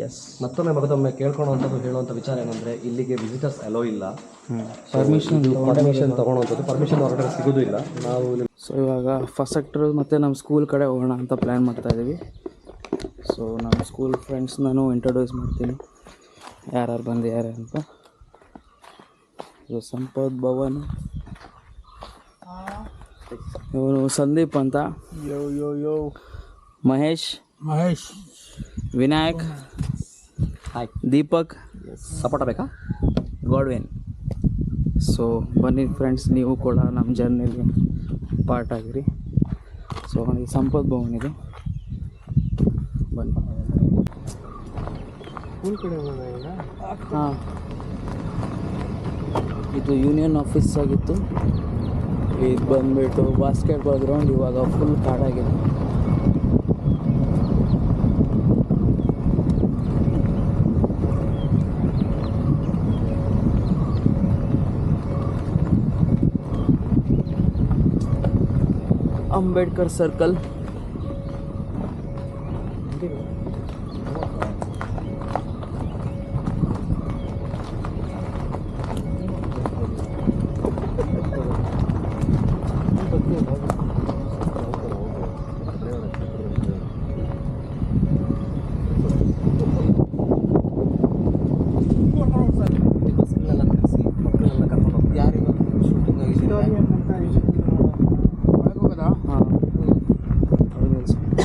S. ಮತ್ತೊಮ್ಮೆ ಕೇಳ್ಕೊಳ್ಳೋವಂಥದ್ದು ಹೇಳುವಂಥ ವಿಚಾರ ಏನಂದರೆ ಇಲ್ಲಿಗೆ ವಿಸಿಟರ್ಸ್ ಅಲೋ ಇಲ್ಲ. ಪರ್ಮಿಷನ್ ತೊಗೊಳೋವಂಥದ್ದು ಪರ್ಮಿಷನ್ ಹೊರಗಡೆ ಸಿಗೋದು ಇಲ್ಲ. ನಾವು ಸೊ ಇವಾಗ ಫಸ್ಟ್ ಸೆಕ್ಟರ್ ಮತ್ತು ನಮ್ಮ ಸ್ಕೂಲ್ ಕಡೆ ಹೋಗೋಣ ಅಂತ ಪ್ಲ್ಯಾನ್ ಮಾಡ್ತಾಯಿದ್ದೀವಿ. ಸೊ ನಮ್ಮ ಸ್ಕೂಲ್ ಫ್ರೆಂಡ್ಸ್ ನಾನು ಇಂಟ್ರೊಡ್ಯೂಸ್ ಮಾಡ್ತೀನಿ ಯಾರು ಬಂದಿದ್ದಾರೆ ಅಂತ. ಇದು ಸಂಪತ್ ಭವನ್, ಇವನು ಸಂದೀಪ್ ಅಂತ, ಮಹೇಶ್, ವಿನಾಯಕ್, ಹಾಯ್, ದೀಪಕ್, ಸಪೋರ್ಟ ಬೇಕಾ, ಗಾಡ್ವಿನ್. ಸೊ ಬನ್ನಿ ಫ್ರೆಂಡ್ಸ್, ನೀವು ಕೂಡ ನಮ್ಮ ಜರ್ನಿಲಿ ಪಾರ್ಟ್ ಆಗಿರಿ. ಸೊ ಈ ಸಂಪತ್ ಭವನ್ ಇದು, ಬನ್ನಿ. ಹಾಂ, ಇದು ಯೂನಿಯನ್ ಆಫೀಸ್ ಆಗಿತ್ತು. ಇದು ಬಂದುಬಿಟ್ಟು ಬಾಸ್ಕೆಟ್ಬಾಲ್ ಗ್ರೌಂಡ್. ಇವಾಗ ಫುಲ್ ಕಾಡಾಗಿದೆ. ಅಂಬೇಡ್ಕರ್ ಸರ್ಕಲ್,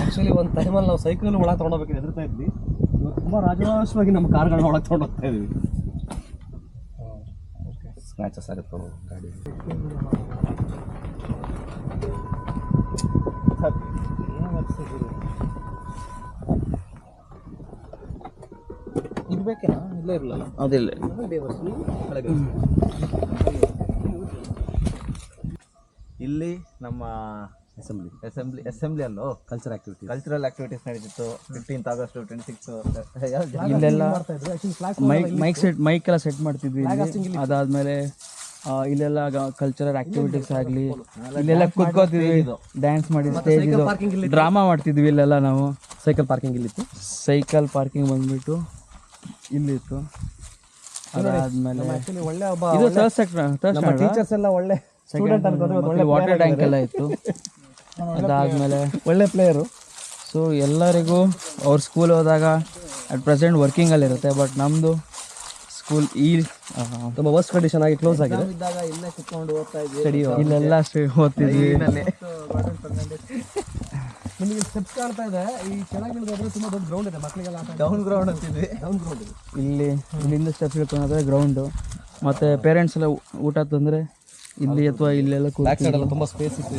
ಆ್ಯಕ್ಚುಲಿ ಒಂದು ಟೈಮಲ್ಲಿ ನಾವು ಸೈಕಲ್ ಒಳಗೆ ತೊಗೊಂಡೋಗ್ಬೇಕು ಹೆದರ್ತಾ ಇದ್ವಿ. ಇವಾಗ ತುಂಬ ರಾಜಾಶ್ವಾಗಿ ನಮ್ಮ ಕಾರ್ಗಳನ್ನ ಒಳಗೆ ತೊಗೊಂಡು ಹೋಗ್ತಾ ಇದ್ವಿ. ಸ್ಕ್ರ್ಯಾಚಸ್ ಆಗುತ್ತೆ ಗಾಡಿ. ಇದು ಬೇಕೇನಾ? ಇಲ್ಲೇ ಇರಲಿಲ್ಲ, ಅದಿಲ್ಲ. ಇಲ್ಲಿ ನಮ್ಮ ಅಸೆಂಬ್ಲಿ ಅಲ್ಲೋ ಕಲ್ಚರಲ್ ಆಕ್ಟಿವಿಟೀಸ್ ನಡೀತಿತ್ತು. 15th August, 26 ಇಲ್ಲೆಲ್ಲ ಮೈಕ್ ಎಲ್ಲ ಸೆಟ್ ಮಾಡ್ತಿದ್ವಿ. ಅದಾದಮೇಲೆ ಇಲ್ಲೆಲ್ಲ ಕಲ್ಚರಲ್ ಆಕ್ಟಿವಿಟೀಸ್ ಆಗಲಿ, ಇಲ್ಲೆಲ್ಲ ಕೂತ್ಕೋತಿದ್ವಿ, ಡ್ಯಾನ್ಸ್ ಮಾಡಿ ಸ್ಟೇಜ್ ಡ್ರಾಮಾ ಮಾಡ್ತಿದ್ವಿ. ಇಲ್ಲೆಲ್ಲ ನಾವು ಸೈಕಲ್ ಪಾರ್ಕಿಂಗ್ ಇಲ್ಲಿತ್ತು. ಸೈಕಲ್ ಪಾರ್ಕಿಂಗ್ ಬಂದ್ಬಿಟ್ಟು ಇಲ್ಲಿತ್ತು. ಅದಾದಮೇಲೆ ಇದು ಥರ್ಡ್ ಸೆಕ್ಟರ್, ಟೀಚರ್ಸ್ ಎಲ್ಲ ಒಳ್ಳೆ ವಾಟರ್ ಟ್ಯಾಂಕ್ ಎಲ್ಲ ಇತ್ತು. ಅದಾದಮೇಲೆ ಒಳ್ಳೆ ಪ್ಲೇಯರು. ಸೊ ಎಲ್ಲರಿಗೂ ಅವ್ರ ಸ್ಕೂಲ್ ಹೋದಾಗ ಅಟ್ ಪ್ರೆಸೆಂಟ್ ವರ್ಕಿಂಗಲ್ಲಿರುತ್ತೆ. ಬಟ್ ನಮ್ಮದು ಸ್ಕೂಲ್ ತುಂಬ ವರ್ಸ್ಟ್ ಕಂಡೀಷನ್ ಆಗಿ ಕ್ಲೋಸ್ ಆಗಿದೆ. ಇಲ್ಲೇ ಕುತ್ಕೊಂಡು ಓದ್ತಾ ಇದ್ವಿ, ಇಲ್ಲೆಲ್ಲ ಓದ್ತಿದ್ವಿ. ನಿಮಗೆ ಸ್ಟೆಪ್ಸ್ ಕಾಣ್ತಾ ಇದೆ. ಈ ಕೆಳಗೆ ಇಳಿದ್ರೆ ತುಂಬ ದೊಡ್ಡ ಗ್ರೌಂಡ್ ಇದೆ, ಮಕ್ಕಳಿಗೆಲ್ಲ ಡೌನ್ ಗ್ರೌಂಡ್ ಅಂತಿದ್ವಿ. ಇಲ್ಲಿಂದ ಸ್ಟೆಪ್ಸ್ ಇಳ್ಕೊಂಡ್ರೆ ಗ್ರೌಂಡು. ಮತ್ತು ಪೇರೆಂಟ್ಸ್ ಎಲ್ಲ ಊಟ ತಂದರೆ ಇಲ್ಲಿ ಅಥವಾ ಇಲ್ಲೆಲ್ಲ ತುಂಬ ಸ್ಪೇಸ್ ಇತ್ತು.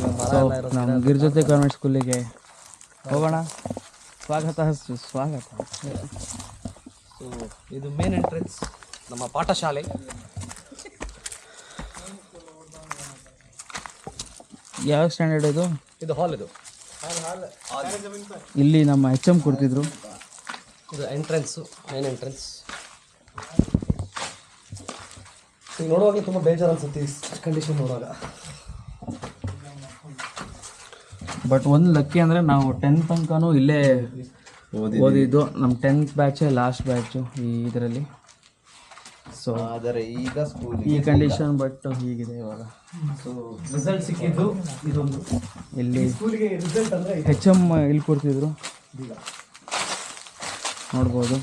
ನಮ್ಮ ಗಿರಿಜೊತೆ ಕಾನ್ವೆಂಟ್ ಸ್ಕೂಲಿಗೆ ಹೋಗೋಣ. ಸ್ವಾಗತ. ಸೊ ಇದು ಮೇನ್ ಎಂಟ್ರೆನ್ಸ್, ನಮ್ಮ ಪಾಠಶಾಲೆ. ಯಾವ ಸ್ಟ್ಯಾಂಡರ್ಡ್ ಇದು? ಇದು ಹಾಲ್. ಇದು ಇಲ್ಲಿ ನಮ್ಮ HM ಕೊಡ್ತಿದ್ರು. ಇದು ಎಂಟ್ರೆನ್ಸು, ಮೇನ್ ಎಂಟ್ರೆನ್ಸ್. ಈಗ ನೋಡುವಾಗಲೇ ತುಂಬ ಬೇಜಾರು ಅನ್ಸುತ್ತೆ ಈ ಕಂಡೀಷನ್ ನೋಡುವಾಗ. ಬಟ್ ಒಂದು ಲಕ್ಕಿ ಅಂದರೆ ನಾವು 10th ತನಕನೂ ಇಲ್ಲೇ ಓದಿದ್ದು. ನಮ್ಮ 10th ಬ್ಯಾಚೇ ಲಾಸ್ಟ್ ಬ್ಯಾಚು ಈ ಇದರಲ್ಲಿ. ಸೊ ಆದರೆ ಈಗ ಸ್ಕೂಲ್ ಈ ಕಂಡೀಷನ್ ಬಟ್ ಹೀಗಿದೆ ಇವಾಗ. ಸೊ ರಿಸಲ್ಟ್ ಸಿಕ್ಕಿದ್ದು ಇದೊಂದು. ಇಲ್ಲಿ ಸ್ಕೂಲಿಗೆ ರಿಸಲ್ಟ್ ಅಂದರೆ HM ಇಲ್ಲಿ ಕೊಡ್ತಿದ್ರು, ನೋಡ್ಬೋದು.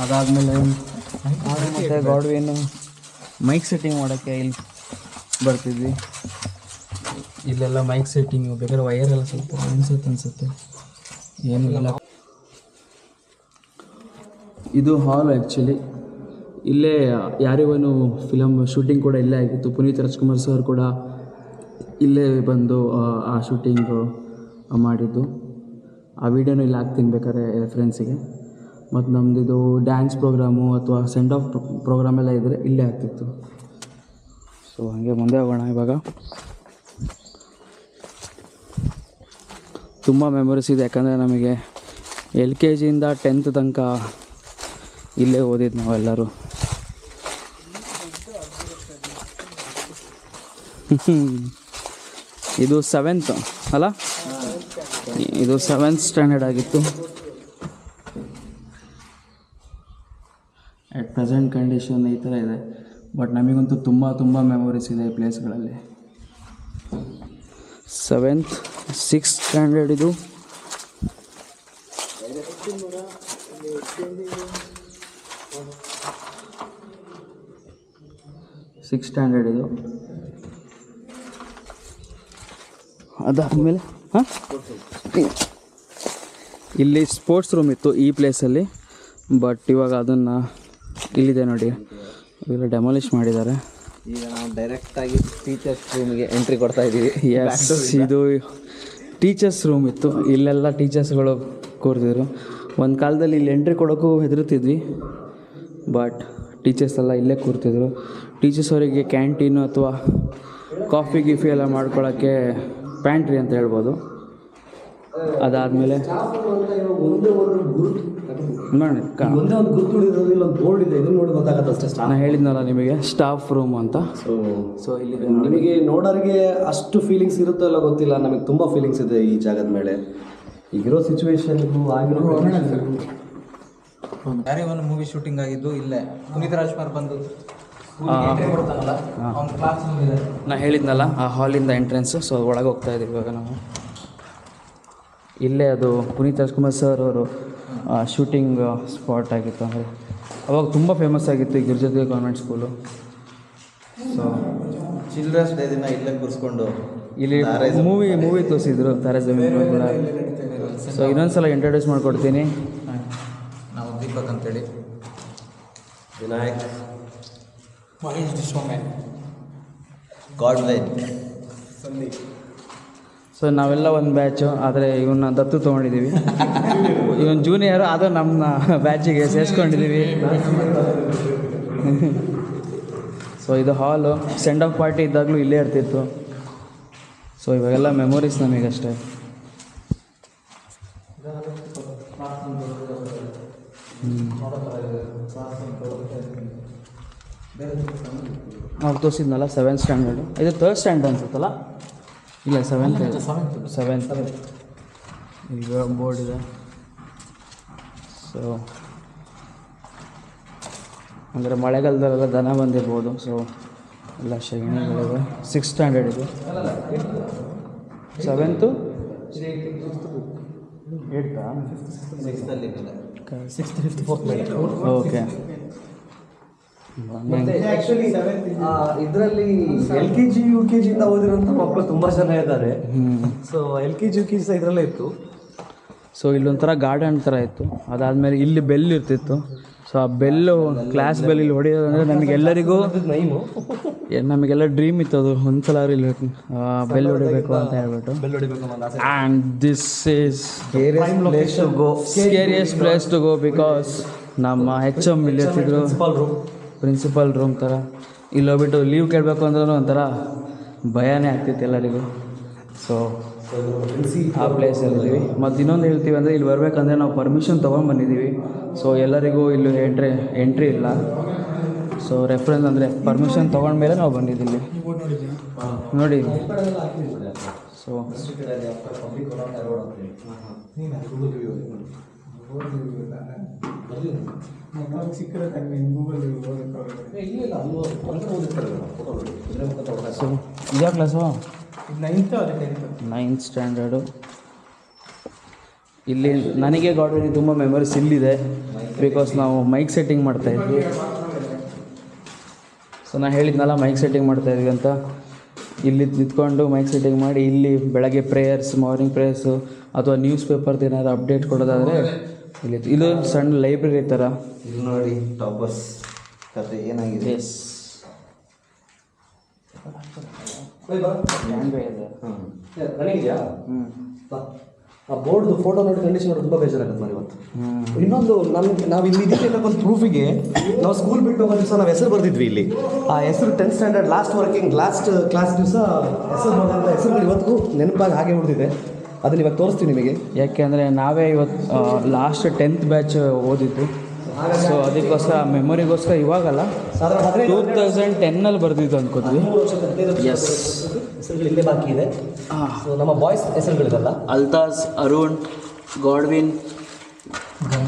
ಅದಾದಮೇಲೆ ಮತ್ತು ಗಾಡ್ವಿನ್ ಮೈಕ್ ಸೆಟ್ಟಿಂಗ್ ಮಾಡೋಕ್ಕೆ ಇಲ್ಲಿ ಬರ್ತಿದ್ವಿ. ಇಲ್ಲೆಲ್ಲ ಮೈಕ್ ಸೆಟ್ಟಿಂಗು, ಬೇಕಾದ್ರೆ ವೈರ್ ಎಲ್ಲ ಸ್ವಲ್ಪ ಅನಿಸುತ್ತೆ ಏನಿಲ್ಲ. ಇದು ಹಾಲ್ ಆ್ಯಕ್ಚುಲಿ. ಇಲ್ಲೇ ಯಾರಿವನು ಫಿಲಮ್ ಶೂಟಿಂಗ್ ಕೂಡ ಇಲ್ಲೇ ಆಗಿತ್ತು. ಪುನೀತ್ ರಾಜ್ಕುಮಾರ್ ಸರ್ ಕೂಡ ಇಲ್ಲೇ ಬಂದು ಆ ಶೂಟಿಂಗು ಮಾಡಿದ್ದು. ಆ ವಿಡಿಯೋನು ಇಲ್ಲಿ ಹಾಕ್ತೀನಿ ಬೇಕಾದ್ರೆ ರೆಫರೆನ್ಸಿಗೆ. ಮತ್ತು ನಮ್ಮದಿದು ಡ್ಯಾನ್ಸ್ ಪ್ರೋಗ್ರಾಮು ಅಥವಾ ಸೆಂಡ್ ಆಫ್ ಪ್ರೋಗ್ರಾಮ್ ಎಲ್ಲ ಇದ್ದರೆ ಇಲ್ಲೇ ಆಗ್ತಿತ್ತು. ಸೊ ಹಾಗೆ ಮುಂದೆ ಹೋಗೋಣ. ಇವಾಗ ತುಂಬ ಮೆಮೊರೀಸ್ ಇದೆ, ಯಾಕಂದರೆ ನಮಗೆ LKG-ಯಿಂದ 10th ತನಕ ಇಲ್ಲೇ ಓದಿದ್ದು ನಾವೆಲ್ಲರೂ. ಇದು 7th ಅಲ್ಲ. ಇದು 7th ಸ್ಟ್ಯಾಂಡರ್ಡ್ ಆಗಿತ್ತು. ಅಟ್ ಪ್ರೆಸೆಂಟ್ ಕಂಡೀಷನ್ ಈ ಥರ ಇದೆ. ಬಟ್ ನಮಗಂತೂ ತುಂಬ ಮೆಮೊರೀಸ್ ಇದೆ ಈ ಪ್ಲೇಸ್ಗಳಲ್ಲಿ. 7th 6th ಸ್ಟ್ಯಾಂಡರ್ಡ್ ಇದು. ಸಿಕ್ಸ್ ಸ್ಟ್ಯಾಂಡರ್ಡ್ ಇದು. ಅದಾದಮೇಲೆ ಇಲ್ಲಿ ಸ್ಪೋರ್ಟ್ಸ್ ರೂಮ್ ಇತ್ತು ಈ ಪ್ಲೇಸಲ್ಲಿ. ಬಟ್ ಇವಾಗ ಅದನ್ನು ಇಲ್ಲಿದೆ ನೋಡಿ, ಇವೆಲ್ಲ ಡೆಮಾಲಿಷ್ ಮಾಡಿದ್ದಾರೆ. ಈಗ ನಾವು ಡೈರೆಕ್ಟಾಗಿ ಟೀಚರ್ಸ್ ರೂಮಿಗೆ ಎಂಟ್ರಿ ಕೊಡ್ತಾ ಇದ್ದೀವಿ. ಎಸ್, ಇದು ಟೀಚರ್ಸ್ ರೂಮ್ ಇತ್ತು. ಇಲ್ಲೆಲ್ಲ ಟೀಚರ್ಸ್ಗಳು ಕೂರ್ತಿದ್ರು. ಒಂದು ಕಾಲದಲ್ಲಿ ಇಲ್ಲಿ ಎಂಟ್ರಿ ಕೊಡೋಕ್ಕೂ ಹೆದರ್ತಿದ್ವಿ. ಬಟ್ ಟೀಚರ್ಸ್ ಎಲ್ಲ ಇಲ್ಲೇ ಕೂರ್ತಿದ್ರು. ಟೀಚರ್ಸ್ ಅವರಿಗೆ ಕ್ಯಾಂಟೀನು ಅಥವಾ ಕಾಫಿ ಗಿಫಿ ಎಲ್ಲ ಮಾಡ್ಕೊಳ್ಳೋಕ್ಕೆ ಪ್ಯಾಂಟ್ರಿ ಅಂತ ಹೇಳ್ಬೋದು. ಅದಾದಮೇಲೆ ನಾನು ಹೇಳಿದ್ನಲ್ಲ ನಿಮಗೆ ಸ್ಟಾಫ್ ರೂಮ್ ಅಂತ. ಸೊ ಇಲ್ಲಿ ನಿಮಗೆ ನೋಡೋರಿಗೆ ಅಷ್ಟು ಫೀಲಿಂಗ್ಸ್ ಇರುತ್ತೋ ಇಲ್ಲ ಗೊತ್ತಿಲ್ಲ, ನಮಗೆ ತುಂಬ ಫೀಲಿಂಗ್ಸ್ ಇದೆ ಈ ಜಾಗದ ಮೇಲೆ. ಈಗಿರೋ ಸಿಚುವೇಶನ್ಗೂ ಆಗಿರೋ ಯಾರೇ ಒಂದು ಮೂವಿ ಶೂಟಿಂಗ್ ಆಗಿದ್ದು ಇಲ್ಲೇ. ಪುನೀತ್ ರಾಜ್ಕುಮಾರ್ ಬಂದು ನಾ ಹೇಳಿದ್ನಲ್ಲ ಆ ಹಾಲಿಂದ ಎಂಟ್ರೆನ್ಸು. ಸೊ ಒಳಗೆ ಹೋಗ್ತಾ ಇದ್ದೀವಿ ಇವಾಗ ನಾವು. ಇಲ್ಲೇ ಅದು ಪುನೀತ್ ರಾಜ್ಕುಮಾರ್ ಸರ್ ಅವರು ಶೂಟಿಂಗ್ ಸ್ಪಾಟ್ ಆಗಿತ್ತು. ಅಂದರೆ ಅವಾಗ ತುಂಬ ಫೇಮಸ್ ಆಗಿತ್ತು ಈ Girijadevi convent school. So children's day ದಿನ ಇಲ್ಲೇ ಕೂರಿಸ್ಕೊಂಡು ಇಲ್ಲಿ ಮೂವಿ ತೋರಿಸಿದ್ರು ತಾರಾ ಜಮೀನ್ ಕೂಡ. ಸೊ ಇನ್ನೊಂದ್ಸಲ ಇಂಟ್ರೊಡ್ಯೂಸ್ ಮಾಡಿಕೊಡ್ತೀನಿ. ನಾವು ದೀಪಕ್ ಅಂತೇಳಿ, ವಿನಾಯಕ್, ಮಹೇಶ್ ಡಿಶೋಮ್ಯಾನ್, ಗಾಡ್ಲೈನ್, ಸಂದೀಪ್. ಸೊ ನಾವೆಲ್ಲ ಒಂದು ಬ್ಯಾಚು, ಆದರೆ ಇವನ್ನ ದತ್ತು ತೊಗೊಂಡಿದ್ದೀವಿ. ಇವನ್ ಜೂನಿಯರು, ಅದು ನಮ್ಮ ಬ್ಯಾಚಿಗೆ ಸೇರಿಸ್ಕೊಂಡಿದ್ದೀವಿ. ಸೊ ಇದು ಹಾಲು. ಸೆಂಡ್ ಆಫ್ ಪಾರ್ಟಿ ಇದ್ದಾಗಲೂ ಇಲ್ಲೇ ಇರ್ತಿತ್ತು. ಸೊ ಇವಾಗೆಲ್ಲ ಮೆಮೊರೀಸ್ ನಮಗಷ್ಟೇ. ನಾವು ತೋರಿಸಿದ್ನಲ್ಲ 7th ಸ್ಟ್ಯಾಂಡರ್ಡು. ಇದು 3rd ಸ್ಟ್ಯಾಂಡರ್ಡ್ ಅನ್ಸುತ್ತಲ್ಲ. ಇಲ್ಲ 7th. ಈಗ ಬೋರ್ಡ್ ಇದೆ. ಸೊ ಅಂದರೆ ಮಳೆಗಾಲದಲ್ಲೆಲ್ಲ ದನ ಬಂದಿರ್ಬೋದು. ಸೊ ಎಲ್ಲ ಶಗಣಿಗಳಿವೆ. 6th ಸ್ಟ್ಯಾಂಡರ್ಡ್ ಇದು. 7th 8th okay. ಆ್ಯಕ್ಚುಲಿ ಇದರಲ್ಲಿ LKG UKG ಇಂದ ಓದಿರೋಂಥ ಮಕ್ಕಳು ತುಂಬ ಜನ ಇದ್ದಾರೆ. ಸೊ LKG UKG ಸಹ ಇದರಲ್ಲೇ ಇತ್ತು. ಸೊ ಇಲ್ಲೊಂಥರ ಗಾರ್ಡನ್ ಥರ ಇತ್ತು. ಅದಾದಮೇಲೆ ಇಲ್ಲಿ ಬೆಲ್ ಇರ್ತಿತ್ತು. ಸೊ ಆ ಬೆಲ್ಲು, ಕ್ಲಾಸ್ ಬೆಲ್ ಇಲ್ಲಿ ಹೊಡೆಯೋದಂದರೆ ನಮಗೆಲ್ಲರಿಗೂ ನಮಗೆಲ್ಲ ಡ್ರೀಮ್ ಇತ್ತು. ಅದು ಒಂದ್ಸಲ ಇಲ್ಲಿ ಬೆಲ್ ಹೊಡಿಬೇಕು ಅಂತ ಹೇಳ್ಬಿಟ್ಟು. And this is scariest place to go because ನಮ್ಮ HM ಇಲ್ಲಿ ಇರ್ತಿದ್ರು. ಪ್ರಿನ್ಸಿಪಲ್ ರೂಮ್ ಥರ. ಇಲ್ಲಿ ಹೋಗ್ಬಿಟ್ಟು ಲೀವ್ ಕೇಳಬೇಕು ಅಂದ್ರೂ ಒಂಥರ ಭಯನೇ ಆಗ್ತಿತ್ತು ಎಲ್ಲರಿಗೂ. ಸೊ ಆ ಪ್ಲೇಸಲ್ಲಿದ್ದೀವಿ. ಮತ್ತು ಇನ್ನೊಂದು ಹೇಳ್ತೀವಿ ಅಂದರೆ ಇಲ್ಲಿ ಬರಬೇಕಂದ್ರೆ ನಾವು ಪರ್ಮಿಷನ್ ತೊಗೊಂಡು ಬಂದಿದ್ದೀವಿ. ಸೊ ಎಲ್ಲರಿಗೂ ಇಲ್ಲಿ ಎಂಟ್ರಿ ಇಲ್ಲ. ಸೊ ರೆಫರೆನ್ಸ್ ಅಂದರೆ ಪರ್ಮಿಷನ್ ತೊಗೊಂಡ್ಮೇಲೆ ನಾವು ಬಂದಿದ್ದೀವಿ ನೋಡಿ. ಸೊ ಸೊ ಯಾವ ಕ್ಲಾಸು? 9th standard. ಇಲ್ಲಿ ನನಗೆ ಗಾರ್ಡನ್ ತುಂಬ ಮೆಮೊರೀಸ್ ಇಲ್ಲಿದೆ. ಬಿಕಾಸ್ ನಾವು ಮೈಕ್ ಸೆಟ್ಟಿಂಗ್ ಮಾಡ್ತಾಯಿದ್ವಿ. ಸೊ ನಾನು ಹೇಳಿದ್ನಲ್ಲ ಮೈಕ್ ಸೆಟ್ಟಿಂಗ್ ಮಾಡ್ತಾಯಿದ್ವಿ ಅಂತ. ಇಲ್ಲಿ ನಿಂತ್ಕೊಂಡು ಮೈಕ್ ಸೆಟ್ಟಿಂಗ್ ಮಾಡಿ ಇಲ್ಲಿ ಬೆಳಗ್ಗೆ ಪ್ರೇಯರ್ಸ್, ಮಾರ್ನಿಂಗ್ ಪ್ರೇಯರ್ಸು ಅಥವಾ ನ್ಯೂಸ್ ಪೇಪರ್ದು ಏನಾದ್ರು ಅಪ್ಡೇಟ್ ಕೊಡೋದಾದರೆ ಇಲ್ಲಿ. ಇದು ಸಣ್ಣ ಲೈಬ್ರರಿ ಥರ. ಇದು ನೋಡಿ ಟಾಪರ್ಸ್ ಕತೆ ಏನಾಗಿದೆ. ಎಸ್, ನನಗಿದೆಯಾ? ಆ ಬೋರ್ಡ್ದು ಫೋಟೋ ನೋಡಿ ಕಂಡೀಷನ್ ನೋಡಿ ತುಂಬ ಬೇಜಾರಾಗುತ್ತೆ ನಾನು ಇವತ್ತು. ಇನ್ನೊಂದು ನಾವು ಇಲ್ಲಿ ಇದಕ್ಕೆ ಒಂದು ಪ್ರೂಫಿಗೆ ನಾವು ಸ್ಕೂಲ್ ಬಿಟ್ಟು ಹೋಗೋ ದಿವಸ ನಾವು ಹೆಸರು ಬರೆದಿದ್ವಿ ಇಲ್ಲಿ. ಆ ಹೆಸರು 10th ಸ್ಟ್ಯಾಂಡರ್ಡ್ ಲಾಸ್ಟ್ ಕ್ಲಾಸ್ ದಿವಸ ಹೆಸರು ಬರೆದಂಥ ಹೆಸರುಗಳು ಇವತ್ತು ನೆನಪಾಗಿ ಹಾಗೆ ಉಳಿದಿದೆ. ಅದನ್ನ ಇವಾಗ ತೋರಿಸ್ತೀವಿ ನಿಮಗೆ. ಯಾಕೆ ಅಂದರೆ ನಾವೇ ಇವತ್ತು ಲಾಸ್ಟ್ 10th ಬ್ಯಾಚ್ ಓದಿದ್ದು. ಸೊ ಅದಕ್ಕೋಸ್ಕರ ಮೆಮೊರಿಗೋಸ್ಕರ ಇವಾಗಲ್ಲ ಸಾಧಾರಣ 2010 ಬರೆದಿದ್ದು ಅನ್ಕೋತೀವಿ. 13 ವರ್ಷಕ್ಕೆ 15 ಎಸ್. ಹೆಸರುಗಳು ಇಲ್ಲೇ ಬಾಕಿ ಇದೆ. ಸೊ ನಮ್ಮ ಬಾಯ್ಸ್ ಹೆಸರುಗಳಿದಲ್ಲ, Altaj, Arun, Godwin,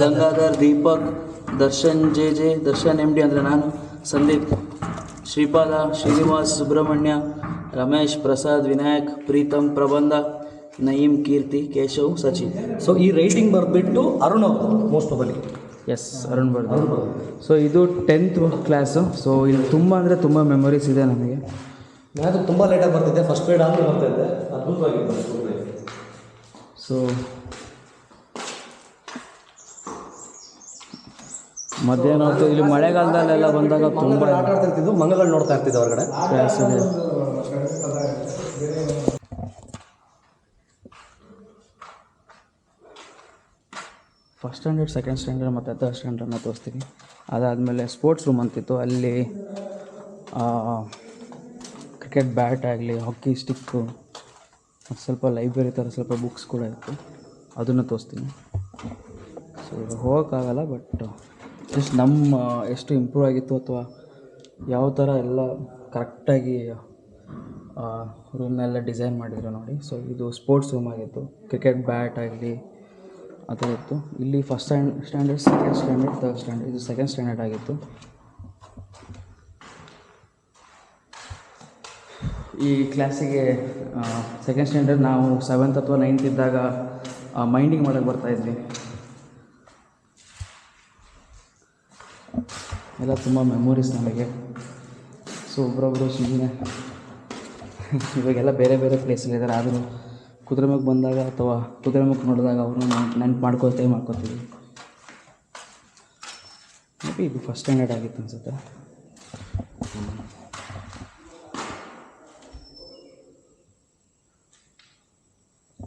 Gangadhar, Deepak, Darshan J, Darshan MD ಅಂದರೆ ನಾನು, ಸಂದೀಪ್, ಶ್ರೀಪಾದ, ಶ್ರೀನಿವಾಸ್, ಸುಬ್ರಹ್ಮಣ್ಯ, ರಮೇಶ್, ಪ್ರಸಾದ್, ವಿನಾಯಕ್, ಪ್ರೀತಮ್, ಪ್ರಬಂಧ, ನಯೀಮ್, ಕೀರ್ತಿ, ಕೇಶವ್, ಸಚಿನ್. ಸೊ ಈ ರೈಟಿಂಗ್ ಬರೆದ್ಬಿಟ್ಟು ಅರುಣ್ ಅವರು ಮೋಸ್ಟ್ ಆಫ್ ಅಲ್ಲಿ. ಎಸ್, ಅರುಣ್ ಬರ್ದು. ಸೊ ಇದು 10th ಕ್ಲಾಸು. ಸೊ ಇಲ್ಲಿ ತುಂಬ ಅಂದರೆ ತುಂಬ ಮೆಮೊರೀಸ್ ಇದೆ ನಮಗೆ. ನಾನು ತುಂಬ ಲೇಟಾಗಿ ಬರ್ತಿದ್ದೆ, ಫಸ್ಟ್ ಗ್ರೇಡ್ ಆದರೂ ಬರ್ತಾಯಿದ್ದೆ, ಅದ್ಭುತವಾಗಿತ್ತು. ಸೊ ಮಧ್ಯಾಹ್ನ ಹೊತ್ತು ಇಲ್ಲಿ ಮಳೆಗಾಲದಲ್ಲೆಲ್ಲ ಬಂದಾಗ ತುಂಬ ಆಟ ಆಡ್ತಾ ಇರ್ತಿದ್ದು, ಮಂಗಗಳು ನೋಡ್ತಾ ಇರ್ತಿದ್ದೆ ಹೊರಗಡೆ. ಕ್ಲಾಸ್ ಇದೆ. ಫಸ್ಟ್ ಸ್ಟ್ಯಾಂಡರ್ಡ್, ಸೆಕೆಂಡ್ ಸ್ಟ್ಯಾಂಡರ್ಡ್ ಮತ್ತು ಥರ್ಡ್ ಸ್ಟ್ಯಾಂಡರ್ಡ್ನ ತೋರಿಸ್ತೀವಿ. ಅದಾದಮೇಲೆ ಸ್ಪೋರ್ಟ್ಸ್ ರೂಮ್ ಅಂತಿತ್ತು, ಅಲ್ಲಿ ಕ್ರಿಕೆಟ್ ಬ್ಯಾಟ್ ಆಗಲಿ, ಹಾಕಿ ಸ್ಟಿಕ್ಕು, ಮತ್ತು ಸ್ವಲ್ಪ ಲೈಬ್ರರಿ ಥರ ಸ್ವಲ್ಪ ಬುಕ್ಸ್ ಕೂಡ ಇತ್ತು, ಅದನ್ನು ತೋರಿಸ್ತೀನಿ. ಸೊ ಹೋಗೋಕ್ಕಾಗಲ್ಲ, ಬಟ್ ಜಸ್ಟ್ ನಮ್ಮ ಎಷ್ಟು ಇಂಪ್ರೂವ್ ಆಗಿತ್ತು ಅಥವಾ ಯಾವ ಥರ ಎಲ್ಲ ಕರೆಕ್ಟಾಗಿ ರೂಮ್ನೆಲ್ಲ ಡಿಸೈನ್ ಮಾಡಿದ್ರು ನೋಡಿ. ಸೊ ಇದು ಸ್ಪೋರ್ಟ್ಸ್ ರೂಮ್ ಆಗಿತ್ತು, ಕ್ರಿಕೆಟ್ ಬ್ಯಾಟ್ ಆಗಲಿ ಅದು ಇತ್ತು. ಇಲ್ಲಿ first standard, second standard, third standard, ಇದು ಸೆಕೆಂಡ್ ಸ್ಟ್ಯಾಂಡರ್ಡ್ ಆಗಿತ್ತು. ಈ ಕ್ಲಾಸಿಗೆ ಸೆಕೆಂಡ್ ಸ್ಟ್ಯಾಂಡರ್ಡ್ ನಾವು 7th ಅಥವಾ 9th ಇದ್ದಾಗ ಮೈಂಡಿಂಗ್ ಮಾಡೋಕ್ಕೆ ಬರ್ತಾಯಿದ್ವಿ. ಎಲ್ಲ ತುಂಬ ಮೆಮೊರೀಸ್ ನಮಗೆ. ಸೊ ಒಬ್ಬರೊಬ್ಬರು ಸುಮ್ಮನೆ ಇವಾಗೆಲ್ಲ ಬೇರೆ ಬೇರೆ ಪ್ಲೇಸಲ್ಲಿದ್ದಾರೆ, ಆದರೂ ಕುದುರೆಮುಖ ಬಂದಾಗ ಅಥವಾ ಕುದುರೆಮುಖ ನೋಡಿದಾಗ ಅವ್ರನ್ನ ನೆನ್ಪು ಮಾಡ್ಕೋತೀವಿ. ಮೇ ಬಿ ಇದು ಫಸ್ಟ್ ಸ್ಟ್ಯಾಂಡರ್ಡ್ ಆಗಿತ್ತು ಅನಿಸುತ್ತೆ.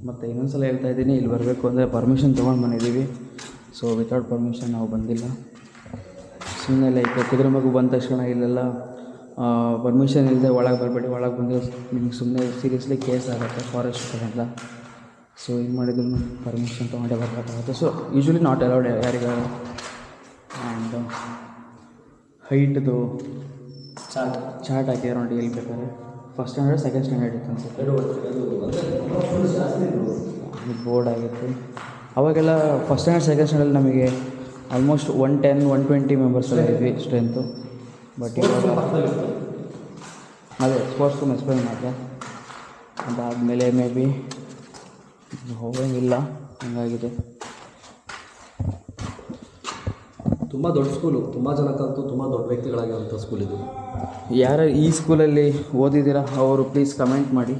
ಮತ್ತು ಇನ್ನೊಂದು ಸಲ ಹೇಳ್ತಾ ಇದ್ದೀನಿ, ಇಲ್ಲಿ ಬರಬೇಕು ಅಂದರೆ ಪರ್ಮಿಷನ್ ತೊಗೊಂಡು ಬಂದಿದ್ದೀವಿ. ಸೊ ವಿತೌಟ್ ಪರ್ಮಿಷನ್ ನಾವು ಬಂದಿಲ್ಲ. ಸುಮ್ಮನೆ ಲೈಕ್ ಕುದುರೆಮುಖ ಬಂದ ತಕ್ಷಣ ಇಲ್ಲೆಲ್ಲ ಪರ್ಮಿಷನ್ ಇಲ್ಲದೆ ಒಳಗೆ ಬರಬೇಡಿ, ಒಳಗೆ ಬಂದರೆ ನಿಮ್ಗೆ ಸುಮ್ಮನೆ ಸೀರಿಯಸ್ಲಿ ಕೇಸ್ ಆಗುತ್ತೆ ಫಾರೆಸ್ಟ್ ಕಡೆಯಿಂದ. ಸೊ ಏನು ಮಾಡಿದ್ರು ಪರ್ಮಿಷನ್ ತೊಗೊಂಡೇ ಬರಬೇಕಾಗುತ್ತೆ. ಸೊ ಯೂಶ್ವಲಿ ನಾಟ್ ಅಲೌಡ್ ಯಾರಿಗಾರ. ಆ್ಯಂಡ್ ಹೈಟ್ದು ಚಾರ್ಟ್ ಹಾಕಿದ್ದಾರೆ ನೋಡಿ, ಎಲ್ಲಿ ಬೇಕಾದ್ರೆ. ಫಸ್ಟ್ ಸ್ಟ್ಯಾಂಡರ್ಡ್, ಸೆಕೆಂಡ್ ಸ್ಟ್ಯಾಂಡರ್ಡ್ ಇತ್ತು ಅನ್ಸುತ್ತೆ. ಬೋರ್ಡ್ ಆಗಿತ್ತು ಅವಾಗೆಲ್ಲ. ಫಸ್ಟ್ ಸ್ಟ್ಯಾಂಡರ್ಡ್, ಸೆಕೆಂಡ್ ಸ್ಟ್ಯಾಂಡರ್ಡ್ ನಮಗೆ ಆಲ್ಮೋಸ್ಟ್ 110-120 ಮೆಂಬರ್ಸ್ ಎಲ್ಲ ಇದ್ವಿ ಸ್ಟ್ರೆಂತು. ಬಟ್ ಇವಾಗ ಅದೇ ಸ್ಪೋರ್ಟ್ಸ್ ರೂಮ್ ಎಕ್ಸ್ಪ್ಲೇನ್ ಮಾಡಿದೆ. ಅದಾದಮೇಲೆ ಮೇ ಬಿ ಹೋಗೋಂಗಿಲ್ಲ, ಹಂಗಾಗಿದೆ. ತುಂಬ ದೊಡ್ಡ ಸ್ಕೂಲು, ತುಂಬ ಜನ ಕಲಿತು ತುಂಬ ದೊಡ್ಡ ವ್ಯಕ್ತಿಗಳಾಗಿರುವಂಥ ಸ್ಕೂಲ್ ಇದು. ಯಾರು ಈ ಸ್ಕೂಲಲ್ಲಿ ಓದಿದ್ದೀರಾ ಅವರು ಪ್ಲೀಸ್ ಕಮೆಂಟ್ ಮಾಡಿ,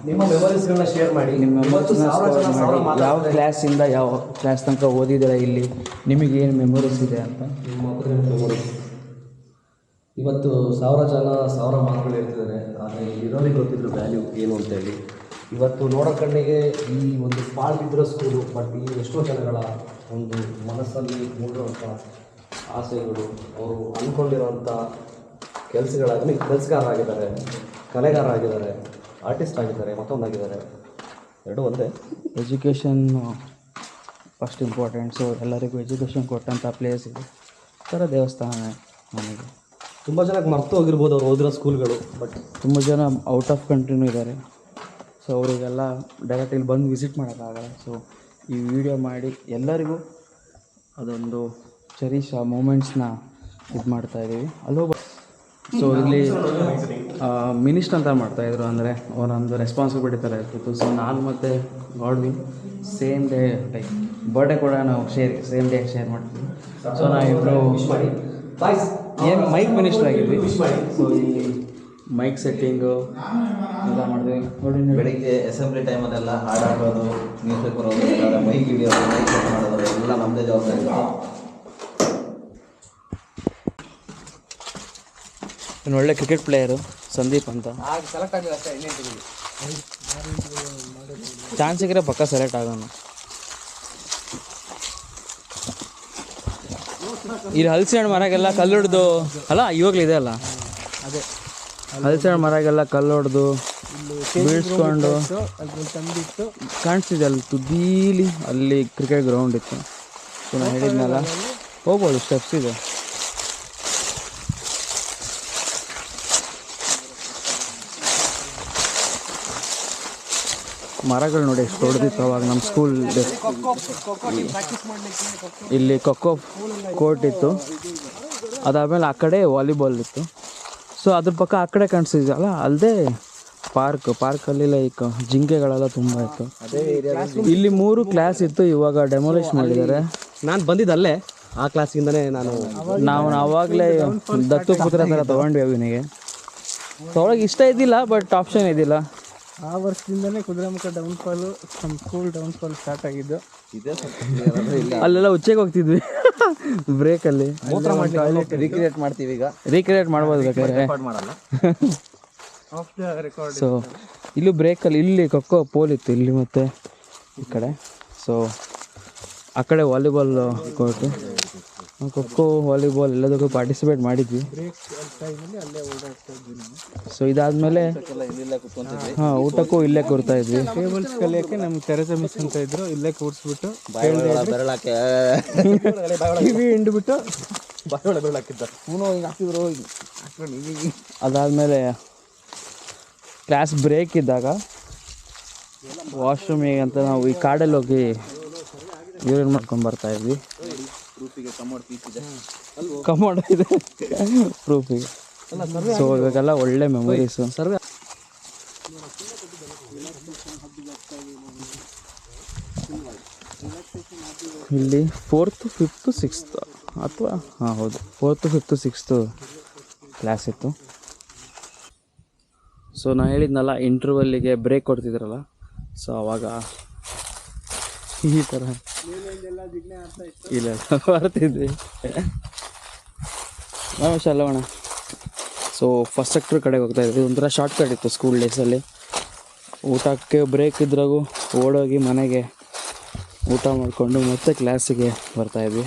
ನಿಮ್ಮ ಮೆಮೊರೀಸ್ಗಳನ್ನ ಶೇರ್ ಮಾಡಿ. ನಿಮ್ಮ ಯಾವ ಕ್ಲಾಸಿಂದ ಯಾವ ಕ್ಲಾಸ್ ತನಕ ಓದಿದ್ದೀರಾ, ಇಲ್ಲಿ ನಿಮಗೇನು ಮೆಮೊರೀಸ್ ಇದೆ ಅಂತ. ಇವತ್ತು 1000 ಜನ 1000 ಮಾತುಗಳು ಹೇಳ್ತಿದ್ದಾರೆ, ಆದರೆ ಇರೋರಿಗೆ ಗೊತ್ತಿದ್ರು ವ್ಯಾಲ್ಯೂ ಏನು ಅಂತೇಳಿ. ಇವತ್ತು ನೋಡೋ ಕಣ್ಣಿಗೆ ಈ ಒಂದು ಪಾಳು ಬಿದ್ದಿರೋ ಸ್ಕೂಲು, ಬಟ್ ಈ ಎಷ್ಟೋ ಜನಗಳ ಒಂದು ಮನಸ್ಸಲ್ಲಿ ಮೂಡಿರುವಂಥ ಆಸೆಗಳು, ಅವರು ಅಂದ್ಕೊಂಡಿರೋಂಥ ಕೆಲಸಗಾರ ಆಗಿದ್ದಾರೆ, ಕಲೆಗಾರ ಆಗಿದ್ದಾರೆ, ಆರ್ಟಿಸ್ಟ್ ಆಗಿದ್ದಾರೆ, ಮತ್ತೊಂದಾಗಿದ್ದಾರೆ. ಎರಡೂ ಒಂದೇ. Education first important. ಸೊ ಎಲ್ಲರಿಗೂ ಎಜುಕೇಷನ್ ಕೊಟ್ಟಂಥ ಪ್ಲೇಸ್ ಇದೆ, ಥರ ದೇವಸ್ಥಾನನೇ ನಮಗೆ. ತುಂಬ ಜನಕ್ಕೆ ಮರ್ತು ಹೋಗಿರ್ಬೋದು ಅವ್ರು ಓದಿರೋ ಸ್ಕೂಲ್ಗಳು, ಬಟ್ ತುಂಬ ಜನ ಔಟ್ ಆಫ್ ಕಂಟ್ರಿನೂ ಇದ್ದಾರೆ. ಸೊ ಅವರಿಗೆಲ್ಲ ಡೈರೆಕ್ಟ್ ಇಲ್ಲಿ ಬಂದು ವಿಸಿಟ್ ಮಾಡೋಕ್ಕಾಗಲ್ಲ. ಸೊ ಈ ವಿಡಿಯೋ ಮಾಡಿ ಎಲ್ಲರಿಗೂ ಅದೊಂದು ಚೆರಿಶ್ ಆ ಮೂಮೆಂಟ್ಸ್ನ ಇದು ಮಾಡ್ತಾಯಿದ್ದೀವಿ. ಅಲ್ಲೋ ಸೊ ಇಲ್ಲಿ ಮಿನಿಸ್ಟರ್ ಅಂತ ಮಾಡ್ತಾಯಿದ್ರು, ಅಂದರೆ ಅವನೊಂದು ರೆಸ್ಪಾನ್ಸಿಬಿಲಿಟಿ ಥರ ಇರ್ತಿತ್ತು. ಸೊ ನಾನು ಮತ್ತು Godwin same day like birthday ಕೂಡ ನಾವು ಸೇಮ್ ಡೇ ಶೇರ್ ಮಾಡ್ತೀವಿ. ಸೊ ನಾವಿಬ್ಬರು ಏನು ಮೈಕ್ ಮಿನಿಸ್ಟರ್ ಆಗಿದ್ವಿ. ಸೊ ಇಲ್ಲಿ ಮೈಕ್ ಸೆಟ್ಟಿಂಗು ಎಲ್ಲ ಮಾಡಿದ್ವಿ ನೋಡಿ. ಬೆಳಿಗ್ಗೆ ಅಸೆಂಬ್ಲಿ ಟೈಮಲ್ಲೆಲ್ಲ ಹಾಡಾಡೋದು, ನ್ಯೂಸ್ ಪೇಪರ್ ಓದೋದು, ಮೈಕ್ ಹಿಡಿಯೋದು, ಮೈಕ್ ಸೆಟ್ ಮಾಡೋದು ಎಲ್ಲ ನಮ್ಮದೇ ಜವಾಬ್ದಾರಿ ಇತ್ತು. ಇನ್ನು ಒಳ್ಳೆ ಕ್ರಿಕೆಟ್ ಪ್ಲೇಯರು ಸಂದೀಪ್ ಅಂತ. ಸೆಲೆಕ್ಟ್ ಆಗಿಲ್ಲ ಅಷ್ಟೇ, ಚಾನ್ಸ್ ಸಿಕ್ಕರೆ ಪಕ್ಕ ಸೆಲೆಕ್ಟ್ ಆಗೋಣ. ಇಲ್ಲಿ ಹಲಸಿನ ಹಣ್ಣು ಮರಗೆಲ್ಲ ಕಲ್ಲೊಡ್ದು ಅಲ್ಲ, ಇವಾಗಲೂ ಇದೆ ಅಲ್ಲ, ಅದೇ ಹಲಸಿನ ಹಣ್ಣು ಮರಗೆಲ್ಲ ಕಲ್ಲೊಡ್ದು ಬೀಳ್ಸ್ಕೊಂಡು ಕಾಣಿಸ್ತಿದೆ. ಅಲ್ಲಿ ತುದೀಲಿ ಅಲ್ಲಿ ಕ್ರಿಕೆಟ್ ಗ್ರೌಂಡ್ ಇತ್ತು. ಸೊ ನಾನು ಹೇಳಿದ್ನಲ್ಲ, ಹೋಗ್ಬೋದು, ಸ್ಟೆಪ್ಸ್ ಇದೆ. ಮರಗಳು ನೋಡಿ ಎಷ್ಟು ದೊಡ್ಡದಿತ್ತು ಅವಾಗ ನಮ್ಮ ಸ್ಕೂಲ್ ಇಲ್ಲಿ ಖೋಖೋ ಕೋರ್ಟ್ ಇತ್ತು, ಅದಾದಮೇಲೆ ಆ ಕಡೆ ವಾಲಿಬಾಲ್ ಇತ್ತು. ಸೊ ಅದ್ರ ಪಕ್ಕ ಆ ಕಡೆ ಕಾಣಿಸ್ತಿದ್ದಲ್ಲ ಅಲ್ಲದೆ ಪಾರ್ಕಲ್ಲಿ ಲೈಕ್ ಜಿಂಕೆಗಳೆಲ್ಲ ತುಂಬ ಇತ್ತು. ಇಲ್ಲಿ 3 ಕ್ಲಾಸ್ ಇತ್ತು, ಇವಾಗ ಡೆಮೊಲಿಷ್ ಮಾಡಿದ್ದಾರೆ. ನಾನು ಬಂದಿದ್ದಲ್ಲೇ ಆ ಕ್ಲಾಸಿಂದನೇ ನಾವು ಆವಾಗಲೇ ದತ್ತು ಪುತ್ರ ಥರ ತೊಗೊಂಡ್ವಿ ಅವನಿಗೆ. ತೊಗೊಳಗೆ ಇಷ್ಟ ಇದ್ದಿಲ್ಲ, ಬಟ್ ಆಪ್ಷನ್ ಇದ್ದಿಲ್ಲ. ಆ ವರ್ಷದಿಂದನೇ ಕುದುರೆಮುಖ ಡೌನ್ಫಾಲು ನಮ್ಮ ಸ್ಕೂಲ್ ಡೌನ್ಫಾಲ್ ಸ್ಟಾರ್ಟ್ ಆಗಿದ್ದು. ಅಲ್ಲೆಲ್ಲ ಉಚ್ಚೆಗೆ ಹೋಗ್ತಿದ್ವಿ ಬ್ರೇಕಲ್ಲಿ. ಮೂತ್ರ ಮಾಡಿ ರೀಕ್ರಿಯೇಟ್ ಮಾಡ್ತೀವಿ ಈಗ. ರೀಕ್ರಿಯೇಟ್ ಮಾಡ್ಬೋದು ಬೇಕಾದ್ರೆ. ಮಾಡಲ್ಲ. Of the record. ಸೊ ಇಲ್ಲೂ ಬ್ರೇಕಲ್ಲಿ ಇಲ್ಲಿ ಖೋಖೋ ಪೋಲ್ ಇತ್ತು ಇಲ್ಲಿ ಮತ್ತು ಈ ಕಡೆ. ಸೊ ಆ ಕಡೆ ವಾಲಿಬಾಲ್ ಕೋರ್ಟು. ಖೋಖೋ ವಾಲಿಬಾಲ್ ಎಲ್ಲದಕ್ಕೂ ಪಾರ್ಟಿಸಿಪೇಟ್ ಮಾಡಿದ್ವಿ. ಸೊ ಇದಾದಮೇಲೆ ಹಾಂ ಊಟಕ್ಕೂ ಇಲ್ಲೇ ಕೂರ್ತಾ ಇದ್ವಿ. ಟೇಬಲ್ಸ್ ಕಲಿಯೋಕ್ಕೆ ನಮ್ಗೆ ತೆರೆಸ ಮಿಸ್ ಅಂತ ಇದ್ರು, ಇಲ್ಲೇ ಕೂರಿಸ್ಬಿಟ್ಟು ಬೆರಳಾಕೆ ಕಿವಿ ಹಿಂಡ್ಬಿಟ್ಟು ಅದಾದಮೇಲೆ ಕ್ಲಾಸ್ ಬ್ರೇಕ್ ಇದ್ದಾಗ ವಾಶ್ರೂಮಿಗೆ ಅಂತ ನಾವು ಈ ಕಾಡಲ್ಲಿ ಹೋಗಿ ಯೂರಿನ್ ಮಾಡ್ಕೊಂಡು ಬರ್ತಾ ಇದ್ವಿ. ಕಮೋಡ್ ಇದೆ ಪ್ರೂಫಿಗೆ. ಸೊ ಇವಾಗೆಲ್ಲ ಒಳ್ಳೆ ಮೆಮೊರೀಸು. ಇಲ್ಲಿ 4th 5th 6th ಅಥವಾ ಹಾಂ ಹೌದು 4th 5th 6th ಕ್ಲಾಸ್ ಇತ್ತು. ಸೊ ನಾನು ಹೇಳಿದ್ನಲ್ಲ ಇಂಟರ್ವಲ್ಲಿಗೆ ಬ್ರೇಕ್ ಕೊಡ್ತಿದ್ರಲ್ಲ, ಸೊ ಅವಾಗ ಈ ಥರ ಇಲ್ಲ ಬರ್ತಿದ್ವಿ ಅಲ್ಲವಣ. ಸೊ ಫಸ್ಟ್ ಸೆಕ್ಟ್ರ್ ಕಡೆಗೆ ಹೋಗ್ತಾ ಇದ್ವಿ. ಒಂಥರ ಶಾರ್ಟ್ ಕಟ್ ಇತ್ತು ಸ್ಕೂಲ್ ಡೇಸಲ್ಲಿ. ಊಟಕ್ಕೆ ಬ್ರೇಕ್ ಇದ್ರಾಗೂ ಓಡೋಗಿ ಮನೆಗೆ ಊಟ ಮಾಡಿಕೊಂಡು ಮತ್ತೆ ಕ್ಲಾಸಿಗೆ ಬರ್ತಾಯಿದ್ವಿ.